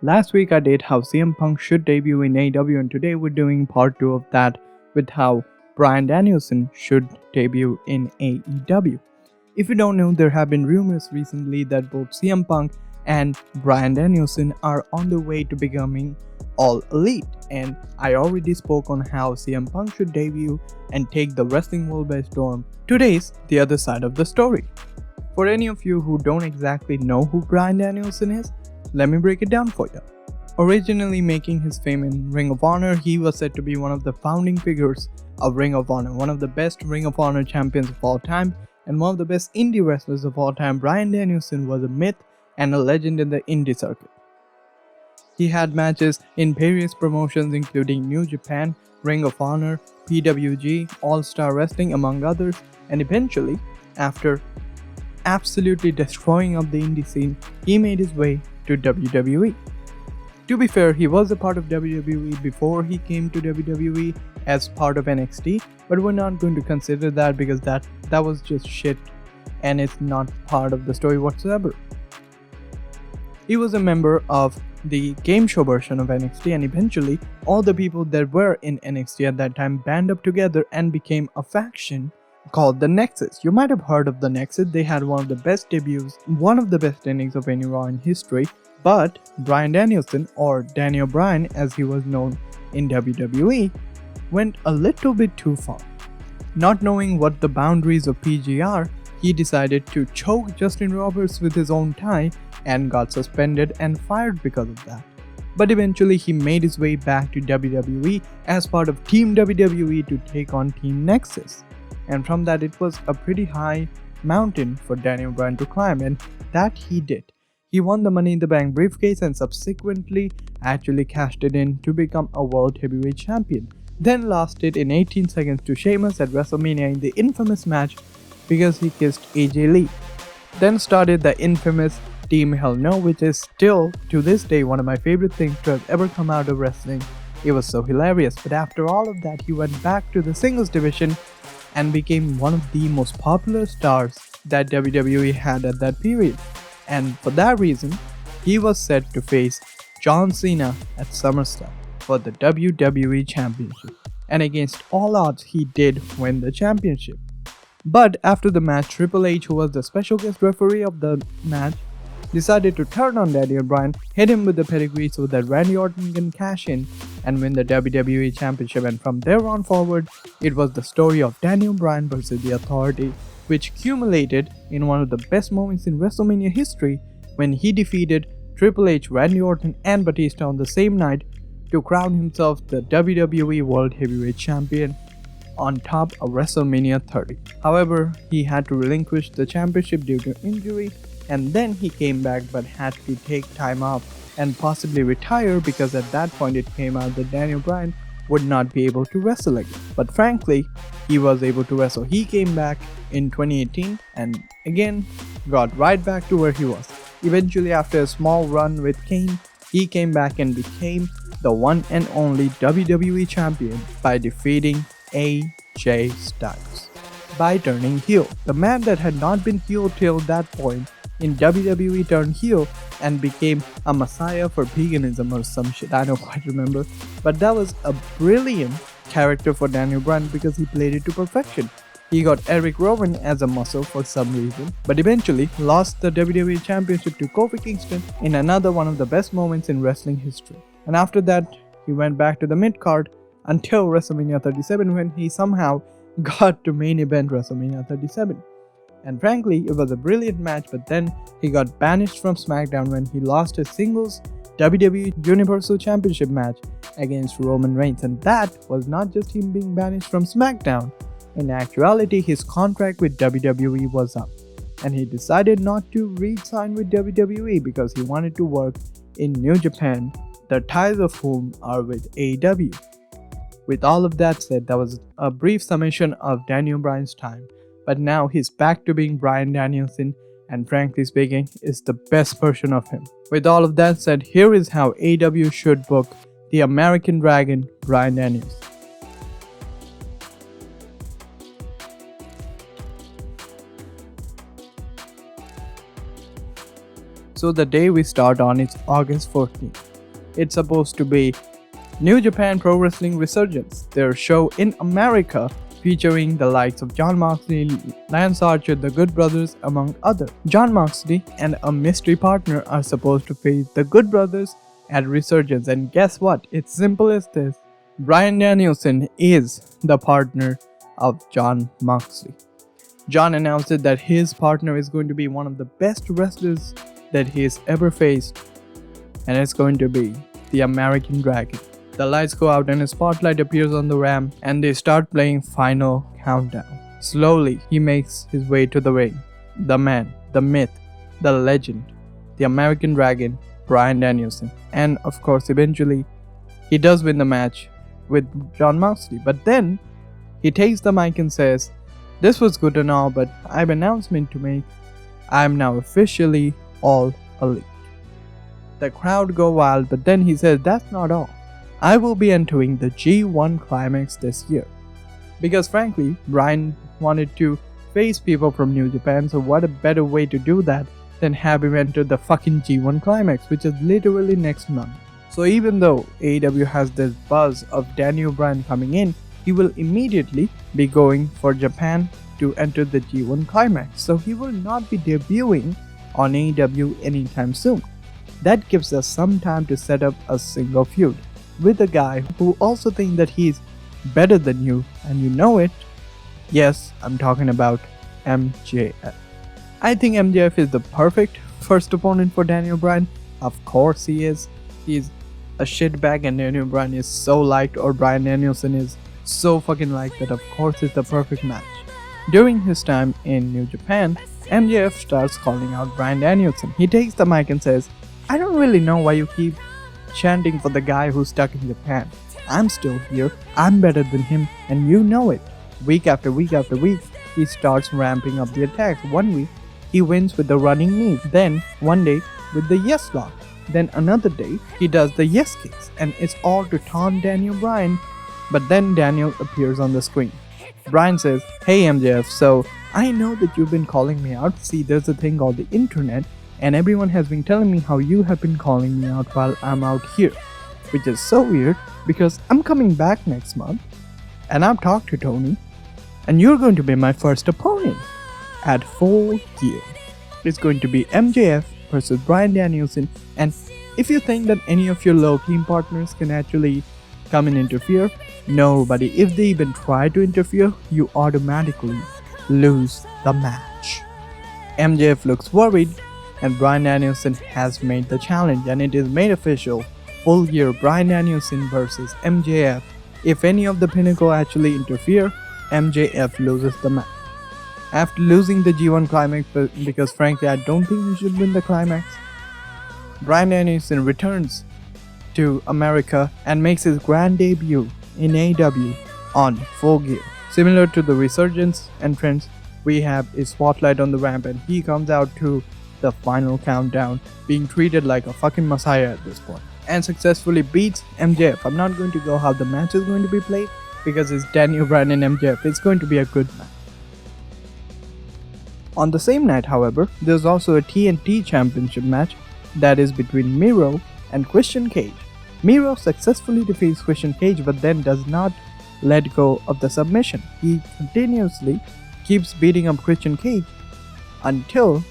Last week I did how CM Punk should debut in AEW, and today we're doing part 2 of that with how Bryan Danielson should debut in AEW. If you don't know, there have been rumors recently that both CM Punk and Bryan Danielson are on the way to becoming all elite, and I already spoke on how CM Punk should debut and take the wrestling world by storm. Today's the other side of the story. For any of you who don't exactly know who Bryan Danielson is, let me break it down for you. Originally making his fame in Ring of Honor, he was said to be one of the founding figures of Ring of Honor, one of the best Ring of Honor champions of all time, and one of the best indie wrestlers of all time. Bryan Danielson was a myth and a legend in the indie circuit. He had matches in various promotions including New Japan, Ring of Honor, PWG, All Star Wrestling, among others, and eventually, after absolutely destroying up the indie scene, he made his way to WWE. To be fair, he was a part of WWE before he came to WWE as part of NXT, but we're not going to consider that because that was just shit and it's not part of the story whatsoever. He was a member of the game show version of NXT, and eventually all the people that were in NXT at that time band up together and became a faction called the Nexus. You might have heard of the Nexus. They had one of the best debuts, one of the best endings of any Raw in history, but Bryan Danielson, or Daniel Bryan as he was known in WWE, went a little bit too far. Not knowing what the boundaries of PG are, he decided to choke Justin Roberts with his own tie and got suspended and fired because of that. But eventually he made his way back to WWE as part of Team WWE to take on Team Nexus. And from that, it was a pretty high mountain for Daniel Bryan to climb, and that he did. He won the Money in the Bank briefcase and subsequently actually cashed it in to become a World Heavyweight Champion. Then lost it in 18 seconds to Sheamus at WrestleMania in the infamous match because he kissed AJ Lee. Then started the infamous Team Hell No, which is still to this day one of my favorite things to have ever come out of wrestling. It was so hilarious, but after all of that, he went back to the singles division and became one of the most popular stars that WWE had at that period. And for that reason, he was set to face John Cena at SummerSlam for the WWE Championship. And against all odds, he did win the championship. But after the match, Triple H, who was the special guest referee of the match, decided to turn on Daniel Bryan, hit him with the pedigree so that Randy Orton can cash in and win the WWE Championship. And from there on forward, it was the story of Daniel Bryan versus The Authority, which culminated in one of the best moments in WrestleMania history when he defeated Triple H, Randy Orton, and Batista on the same night to crown himself the WWE World Heavyweight Champion on top of WrestleMania 30. However, he had to relinquish the championship due to injury, and then he came back but had to take time off and possibly retire because at that point it came out that Daniel Bryan would not be able to wrestle again. But frankly, he was able to wrestle. He came back in 2018 and again got right back to where he was. Eventually, after a small run with Kane, he came back and became the one and only WWE Champion by defeating AJ Styles by turning heel. The man that had not been heel till that point in WWE turned heel and became a messiah for veganism or some shit, I don't quite remember. But that was a brilliant character for Daniel Bryan because he played it to perfection. He got Eric Rowan as a muscle for some reason, but eventually lost the WWE Championship to Kofi Kingston in another one of the best moments in wrestling history. And after that, he went back to the mid-card until WrestleMania 37 when he somehow got to main event WrestleMania 37. And frankly, it was a brilliant match, but then he got banished from SmackDown when he lost his singles WWE Universal Championship match against Roman Reigns. And that was not just him being banished from SmackDown. In actuality, his contract with WWE was up, and he decided not to re-sign with WWE because he wanted to work in New Japan, the ties of whom are with AEW. With all of that said, that was a brief summation of Daniel Bryan's time. But now he's back to being Bryan Danielson, and frankly speaking, is the best version of him. With all of that said, here is how AEW should book the American Dragon, Bryan Danielson. So the day we start on is August 14th. It's supposed to be New Japan Pro Wrestling Resurgence, their show in America featuring the likes of Jon Moxley, Lance Archer, the Good Brothers, among others. Jon Moxley and a mystery partner are supposed to face the Good Brothers at Resurgence, and guess what? It's simple as this. Bryan Danielson is the partner of Jon Moxley. Jon announced that his partner is going to be one of the best wrestlers that he's ever faced, and it's going to be the American Dragon. The lights go out and a spotlight appears on the ramp and they start playing Final Countdown. Slowly, he makes his way to the ring. The man, the myth, the legend, the American Dragon, Bryan Danielson. And of course, eventually, he does win the match with Jon Moxley. But then, he takes the mic and says, "This was good and all, but I have an announcement to make. I am now officially All Elite." The crowd go wild, but then he says, "That's not all. I will be entering the G1 Climax this year." Because frankly, Bryan wanted to face people from New Japan, so what a better way to do that than have him enter the fucking G1 Climax, which is literally next month. So even though AEW has this buzz of Daniel Bryan coming in, he will immediately be going for Japan to enter the G1 Climax, so he will not be debuting on AEW anytime soon. That gives us some time to set up a single feud with a guy who also thinks that he's better than you, and you know it. Yes, I'm talking about MJF. I think MJF is the perfect first opponent for Daniel Bryan. Of course he is. He's a shitbag and Daniel Bryan is so liked, or Bryan Danielson is so fucking liked, that of course it's the perfect match. During his time in New Japan, MJF starts calling out Bryan Danielson. He takes the mic and says, "I don't really know why you keep chanting for the guy who's stuck in Japan. I'm still here, I'm better than him, and you know it." Week after week after week, he starts ramping up the attacks. One week, he wins with the running knee. Then, one day, with the yes lock. Then another day, he does the yes kicks. And it's all to taunt Daniel Bryan. But then Daniel appears on the screen. Bryan says, "Hey MJF, so I know that you've been calling me out. See, there's a thing called the internet, and everyone has been telling me how you have been calling me out while I'm out here. Which is so weird, because I'm coming back next month, and I've talked to Tony, and you're going to be my first opponent at Full Gear. It's going to be MJF versus Bryan Danielson, and if you think that any of your low team partners can actually come and interfere, no, buddy, if they even try to interfere, you automatically lose the match." MJF looks worried, and Bryan Danielson has made the challenge, and it is made official. Full Gear Bryan Danielson versus MJF. If any of the Pinnacle actually interfere, MJF loses the match. After losing the G1 Climax, because frankly I don't think he should win the Climax, Bryan Danielson returns to America and makes his grand debut in AEW on Full Gear. Similar to the Resurgence entrance, we have a spotlight on the ramp and he comes out to the Final Countdown, being treated like a fucking messiah at this point, and successfully beats MJF. I'm not going to go how the match is going to be played, because it's Daniel Bryan and MJF. It's going to be a good match. On the same night, however, there's also a TNT Championship match that is between Miro and Christian Cage. Miro successfully defeats Christian Cage, but then does not let go of the submission. He continuously keeps beating up Christian Cage until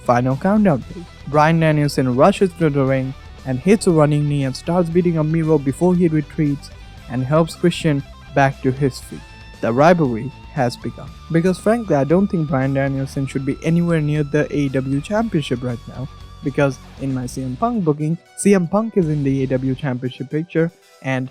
Final Countdown day. Bryan Danielson rushes to the ring and hits a running knee and starts beating up Miro before he retreats and helps Christian back to his feet. The rivalry has begun. Because frankly, I don't think Bryan Danielson should be anywhere near the AEW Championship right now, because in my CM Punk booking, CM Punk is in the AEW Championship picture, and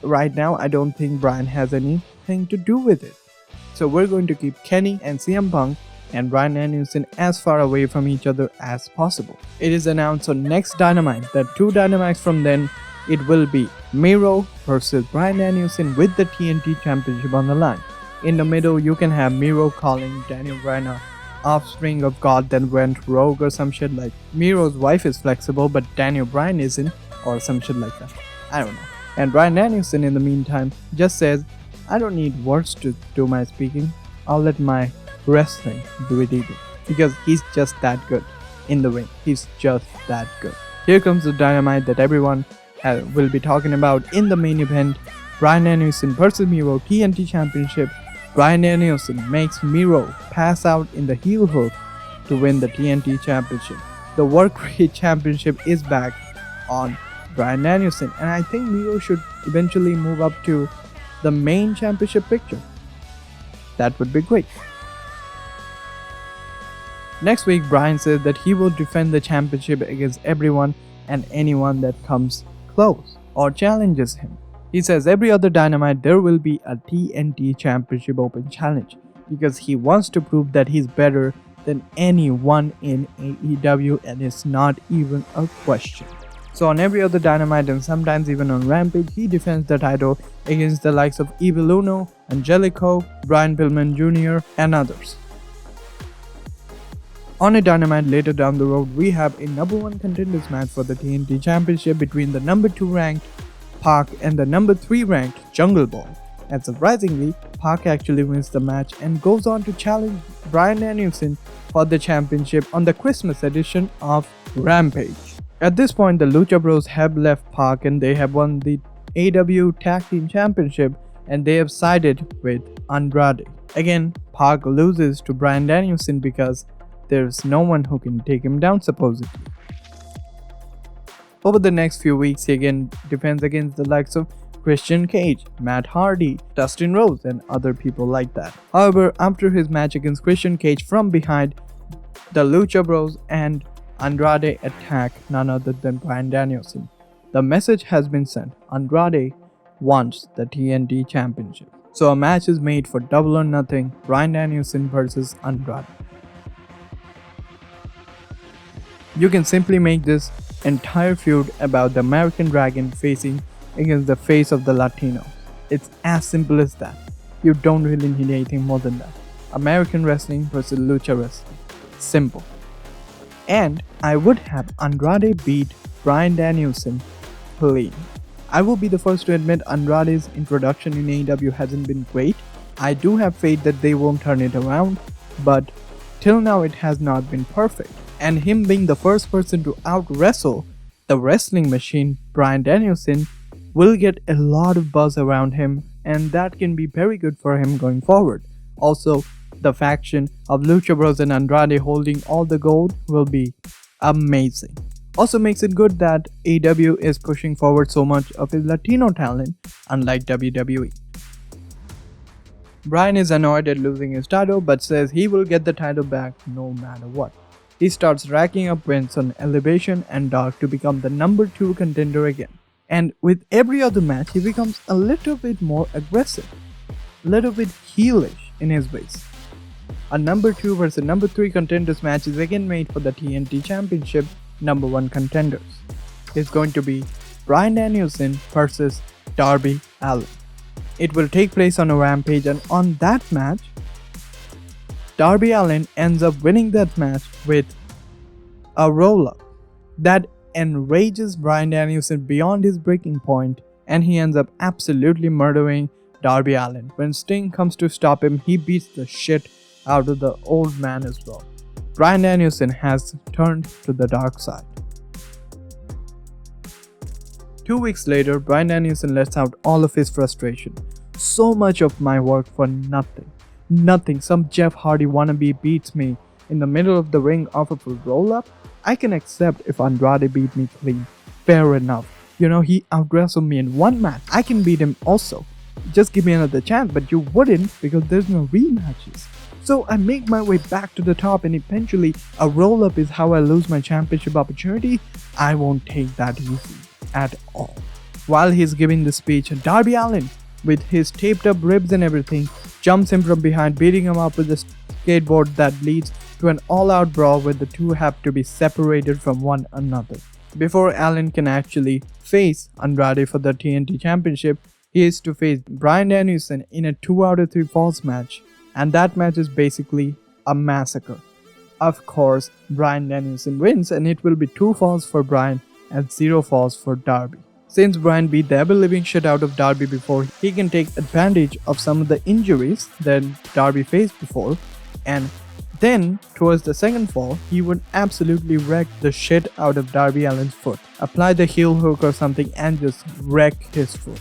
right now I don't think Bryan has anything to do with it. So we're going to keep Kenny and CM Punk and Bryan Danielson as far away from each other as possible. It is announced on next Dynamite that 2 Dynamites from then, it will be Miro versus Bryan Danielson with the TNT Championship on the line. In the middle, you can have Miro calling Daniel Bryan a offspring of God that went rogue or some shit, like Miro's wife is flexible but Daniel Bryan isn't, or some shit like that. I don't know. And Bryan Danielson in the meantime just says, "I don't need words to do my speaking. I'll let my wrestling do it either," because he's just that good. in the ring. He's just that good. Here comes the dynamite that everyone will be talking about in the main event. Bryan Danielson versus Miro TNT Championship. Bryan Danielson makes Miro pass out in the heel hook to win the TNT Championship. The Work Rate Championship is back on Bryan Danielson, and I think Miro should eventually move up to the main championship picture. That would be great. Next week, Bryan says that he will defend the championship against everyone and anyone that comes close or challenges him. He says every other Dynamite there will be a TNT Championship Open Challenge because he wants to prove that he's better than anyone in AEW, and it's not even a question. So on every other Dynamite and sometimes even on Rampage, he defends the title against the likes of Evil Uno, Angelico, Brian Pillman Jr. and others. On a Dynamite later down the road, we have a number 1 contenders match for the TNT Championship between the number 2 ranked Pac and the number 3 ranked Jungle Boy. And surprisingly, Pac actually wins the match and goes on to challenge Bryan Danielson for the championship on the Christmas edition of Rampage. At this point, the Lucha Bros have left Pac and they have won the AEW Tag Team Championship, and they have sided with Andrade. Again, Pac loses to Bryan Danielson because there's no one who can take him down supposedly. Over the next few weeks, he again defends against the likes of Christian Cage, Matt Hardy, Dustin Rhodes and other people like that. However, after his match against Christian Cage from behind, the Lucha Bros and Andrade attack none other than Bryan Danielson. The message has been sent. Andrade wants the TNT Championship. So a match is made for Double or Nothing, Bryan Danielson versus Andrade. You can simply make this entire feud about the American Dragon facing against the face of the Latinos. It's as simple as that. You don't really need anything more than that. American wrestling versus lucha wrestling. Simple. And I would have Andrade beat Bryan Danielson clean. I will be the first to admit Andrade's introduction in AEW hasn't been great. I do have faith that they won't turn it around, but till now it has not been perfect. And him being the first person to out-wrestle the wrestling machine, Bryan Danielson, will get a lot of buzz around him, and that can be very good for him going forward. Also, the faction of Lucha Bros and Andrade holding all the gold will be amazing. Also makes it good that AEW is pushing forward so much of his Latino talent, unlike WWE. Bryan is annoyed at losing his title but says he will get the title back no matter what. He starts racking up wins on Elevation and Dark to become the number 2 contender again. And with every other match, he becomes a little bit more aggressive, a little bit heelish in his ways. A number 2 versus number 3 contenders match is again made for the TNT Championship number 1 contenders. It's going to be Bryan Danielson versus Darby Allin. It will take place on a Rampage, and on that match, Darby Allin ends up winning that match with a roll-up that enrages Bryan Danielson beyond his breaking point, and he ends up absolutely murdering Darby Allin. When Sting comes to stop him, he beats the shit out of the old man as well. Bryan Danielson has turned to the dark side. 2 weeks later, Bryan Danielson lets out all of his frustration. So much of my work for nothing. Nothing. Some Jeff Hardy wannabe beats me in the middle of the ring off of a roll-up. I can accept if Andrade beat me clean. Fair enough. You know, he out-wrestled me in one match. I can beat him also. Just give me another chance, but you wouldn't because there's no rematches. So I make my way back to the top, and eventually a roll-up is how I lose my championship opportunity. I won't take that easy at all. While he's giving the speech, Darby Allin, with his taped up ribs and everything, jumps him from behind, beating him up with a skateboard that leads to an all-out brawl where the two have to be separated from one another. Before Allin can actually face Andrade for the TNT Championship, he is to face Bryan Danielson in a 2 out of 3 falls match, and that match is basically a massacre. Of course, Bryan Danielson wins, and it will be 2 falls for Bryan and 0 falls for Darby. Since Bryan beat the ever-living shit out of Darby before, he can take advantage of some of the injuries that Darby faced before, and Then, towards the second fall, he would absolutely wreck the shit out of Darby Allin's foot, apply the heel hook or something and just wreck his foot.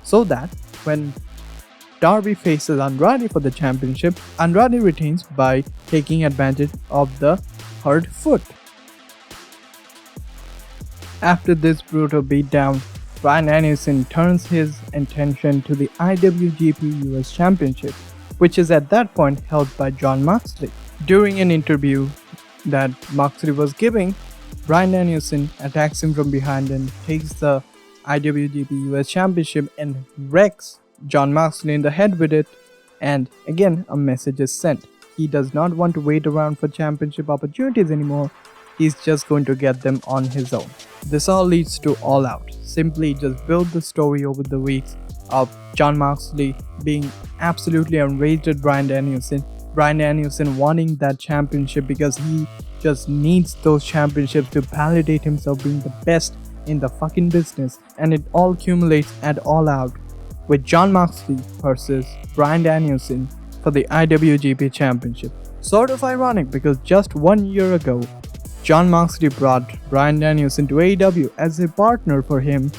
So that when Darby faces Andrade for the championship, Andrade retains by taking advantage of the hurt foot. After this brutal beatdown, Bryan Danielson turns his attention to the IWGP US Championship, which is at that point held by Jon Moxley. During an interview that Moxley was giving, Bryan Danielson attacks him from behind and takes the IWGP US Championship and wrecks Jon Moxley in the head with it, and again a message is sent. He does not want to wait around for championship opportunities anymore. He's just going to get them on his own. This all leads to All Out. Simply just build the story over the weeks of Jon Moxley being absolutely enraged at Bryan Danielson. Bryan Danielson wanting that championship because he just needs those championships to validate himself being the best in the fucking business. And it all accumulates at All Out with Jon Moxley versus Bryan Danielson for the IWGP Championship. Sort of ironic because just 1 year ago, Jon Moxley brought Bryan Danielson to AEW as a partner for him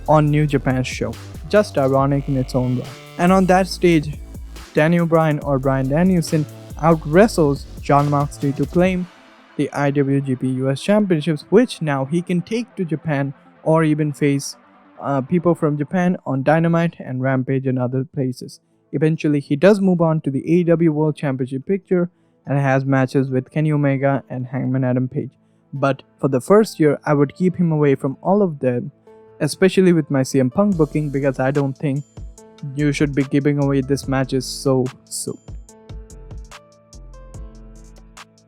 on New Japan's show. Just ironic in its own way. And on that stage, Daniel Bryan or Bryan Danielson out-wrestles Jon Moxley to claim the IWGP US Championships, which now he can take to Japan or even face people from Japan on Dynamite and Rampage and other places. Eventually, he does move on to the AEW World Championship picture and has matches with Kenny Omega and Hangman Adam Page. But for the first year, I would keep him away from all of them, especially with my CM Punk booking, because I don't think you should be giving away these matches so soon.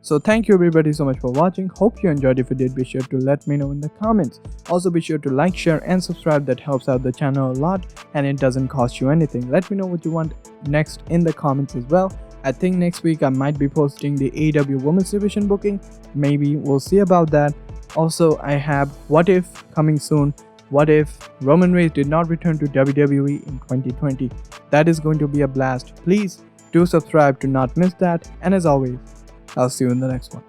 So thank you everybody so much for watching. Hope you enjoyed. If you did, be sure to let me know in the comments. Also be sure to like, share and subscribe. That helps out the channel a lot and it doesn't cost you anything. Let me know what you want next in the comments as well. I think next week I might be posting the AEW Women's Division booking. Maybe we'll see about that. Also, I have What If coming soon. What if Roman Reigns did not return to WWE in 2020? That is going to be a blast. Please do subscribe to not miss that. And as always, I'll see you in the next one.